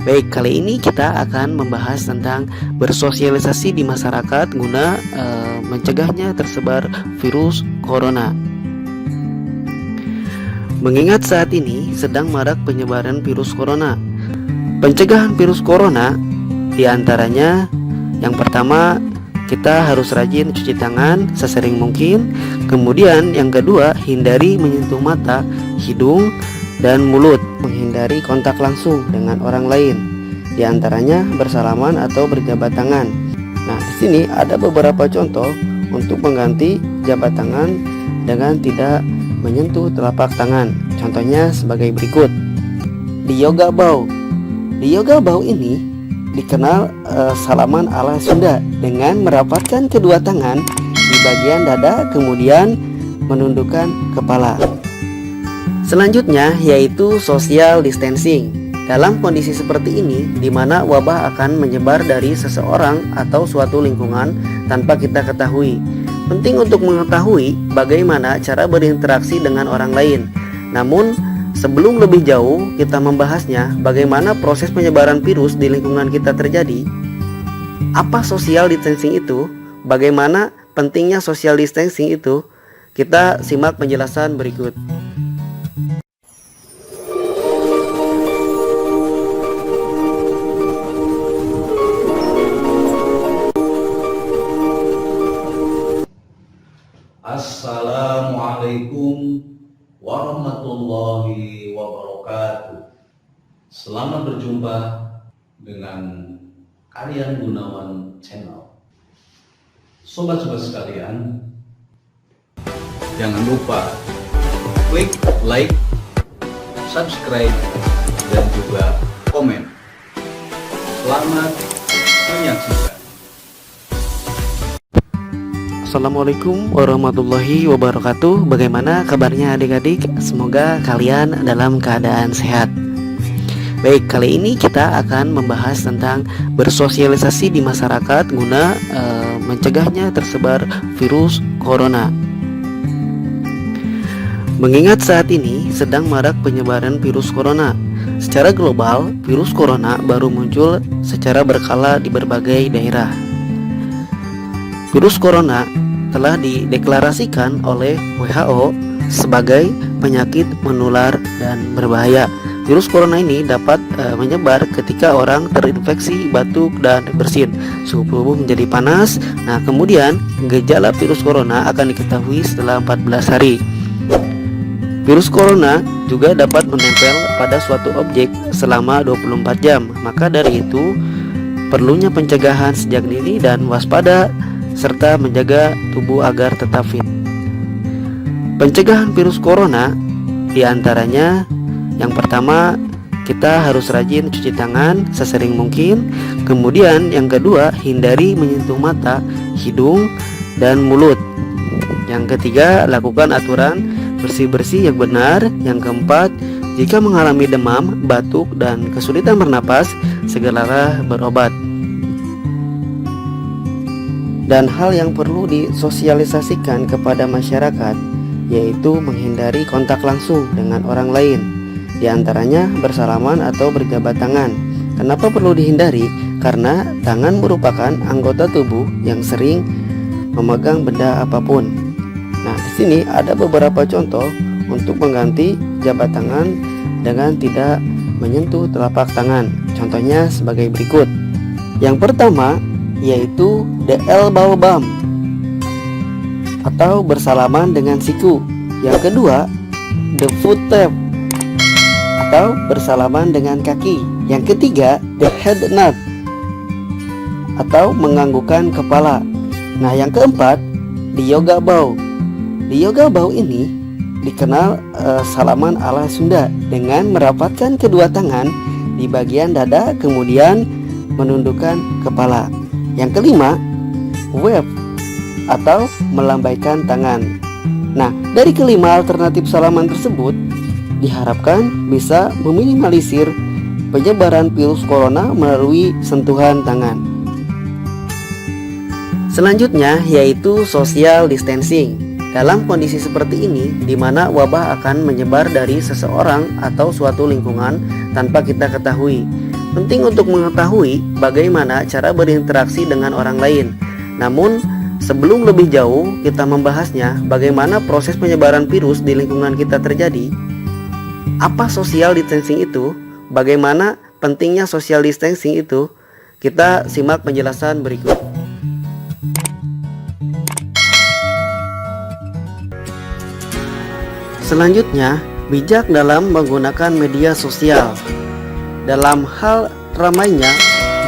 Baik, kali ini kita akan membahas tentang bersosialisasi di masyarakat guna mencegahnya tersebar virus corona. Mengingat saat ini sedang marak penyebaran virus corona. Pencegahan virus corona diantaranya yang pertama, kita harus rajin cuci tangan sesering mungkin. Kemudian yang kedua, hindari menyentuh mata, hidung, dan mulut. Menghindari kontak langsung dengan orang lain, diantaranya bersalaman atau berjabat tangan. Nah, di sini ada beberapa contoh untuk mengganti jabat tangan dengan tidak menyentuh telapak tangan. Contohnya sebagai berikut. Di yoga bow. Di yoga bow ini dikenal salaman ala Sunda dengan merapatkan kedua tangan di bagian dada, kemudian menundukkan kepala. Selanjutnya yaitu social distancing. Dalam kondisi seperti ini, di mana wabah akan menyebar dari seseorang atau suatu lingkungan tanpa kita ketahui. Penting untuk mengetahui bagaimana cara berinteraksi dengan orang lain. Namun, sebelum lebih jauh kita membahasnya, bagaimana proses penyebaran virus di lingkungan kita terjadi. Apa social distancing itu? Bagaimana pentingnya social distancing itu? Kita simak penjelasan berikut. Assalamualaikum warahmatullahi wabarakatuh. Selamat berjumpa dengan Karyan Gunawan Channel. Sobat-sobat sekalian, jangan lupa klik like, subscribe, dan juga komen. Selamat menyaksikan. Assalamualaikum warahmatullahi wabarakatuh. Bagaimana kabarnya adik-adik? Semoga kalian dalam keadaan sehat. Baik, kali ini kita akan membahas tentang bersosialisasi di masyarakat guna mencegahnya tersebar virus corona. Mengingat saat ini sedang marak penyebaran virus corona. Secara global, virus corona baru muncul secara berkala di berbagai daerah. Virus corona telah dideklarasikan oleh WHO sebagai penyakit menular dan berbahaya. Virus corona ini dapat menyebar ketika orang terinfeksi batuk dan bersin, suhu tubuh menjadi panas. Nah, kemudian gejala virus corona akan diketahui setelah 14 hari. Virus corona juga dapat menempel pada suatu objek selama 24 jam. Maka dari itu, perlunya pencegahan sejak dini dan waspada serta menjaga tubuh agar tetap fit. Pencegahan virus corona diantaranya yang pertama, kita harus rajin cuci tangan sesering mungkin. Kemudian yang kedua, hindari menyentuh mata, hidung, dan mulut. Yang ketiga, lakukan aturan bersih-bersih yang benar. Yang keempat, jika mengalami demam, batuk, dan kesulitan bernapas, segeralah berobat. Dan hal yang perlu disosialisasikan kepada masyarakat yaitu menghindari kontak langsung dengan orang lain, diantaranya bersalaman atau berjabat tangan. Kenapa perlu dihindari? Karena tangan merupakan anggota tubuh yang sering memegang benda apapun. Nah, di sini ada beberapa contoh untuk mengganti jabat tangan dengan tidak menyentuh telapak tangan. Contohnya sebagai berikut. Yang pertama yaitu the elbow bump atau bersalaman dengan siku. Yang kedua, the foot tap atau bersalaman dengan kaki. Yang ketiga, the head nod atau menganggukkan kepala. Nah, yang keempat, the yoga bow. The yoga bow ini dikenal salaman ala Sunda dengan merapatkan kedua tangan di bagian dada, kemudian menundukkan kepala. Yang kelima, wave atau melambaikan tangan. Nah, dari kelima alternatif salaman tersebut diharapkan bisa meminimalisir penyebaran virus corona melalui sentuhan tangan. Selanjutnya yaitu social distancing. Dalam kondisi seperti ini, di mana wabah akan menyebar dari seseorang atau suatu lingkungan tanpa kita ketahui. penting untuk mengetahui bagaimana cara berinteraksi dengan orang lain. Namun, sebelum lebih jauh kita membahasnya, bagaimana proses penyebaran virus di lingkungan kita terjadi, apa social distancing itu, bagaimana pentingnya social distancing itu, kita simak penjelasan berikut. Selanjutnya, bijak dalam menggunakan media sosial. Dalam hal ramainya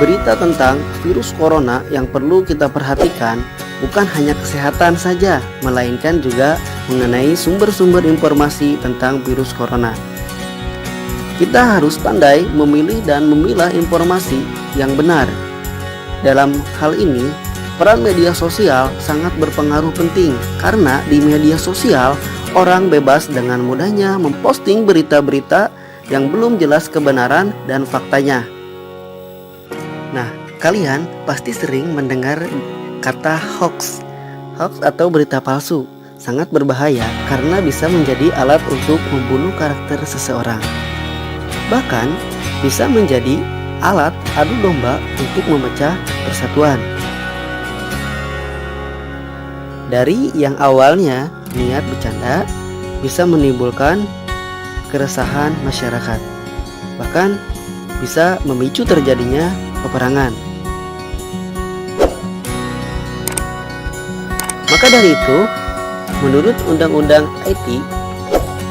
berita tentang virus corona, yang perlu kita perhatikan bukan hanya kesehatan saja, melainkan juga mengenai sumber-sumber informasi tentang virus corona. Kita harus pandai memilih dan memilah informasi yang benar. Dalam hal ini, peran media sosial sangat berpengaruh penting, karena di media sosial orang bebas dengan mudahnya memposting berita-berita yang belum jelas kebenaran dan faktanya. Nah, kalian pasti sering mendengar kata hoax. Hoax atau berita palsu sangat berbahaya karena bisa menjadi alat untuk membunuh karakter seseorang. Bahkan bisa menjadi alat adu domba untuk memecah persatuan. Dari yang awalnya niat bercanda bisa menimbulkan keresahan masyarakat, bahkan bisa memicu terjadinya peperangan. Maka dari itu, menurut Undang-Undang IT,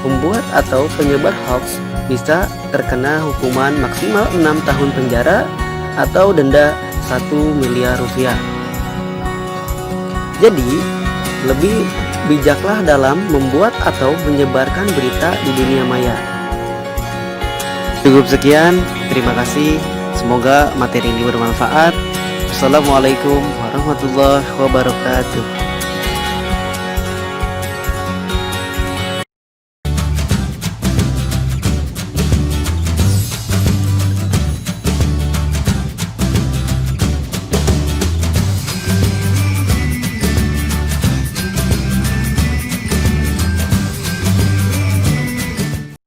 pembuat atau penyebar hoax bisa terkena hukuman maksimal 6 tahun penjara atau denda 1 miliar rupiah. Jadi, lebih bijaklah dalam membuat atau menyebarkan berita di dunia maya. Cukup sekian, terima kasih. Semoga materi ini bermanfaat. Assalamualaikum warahmatullahi wabarakatuh.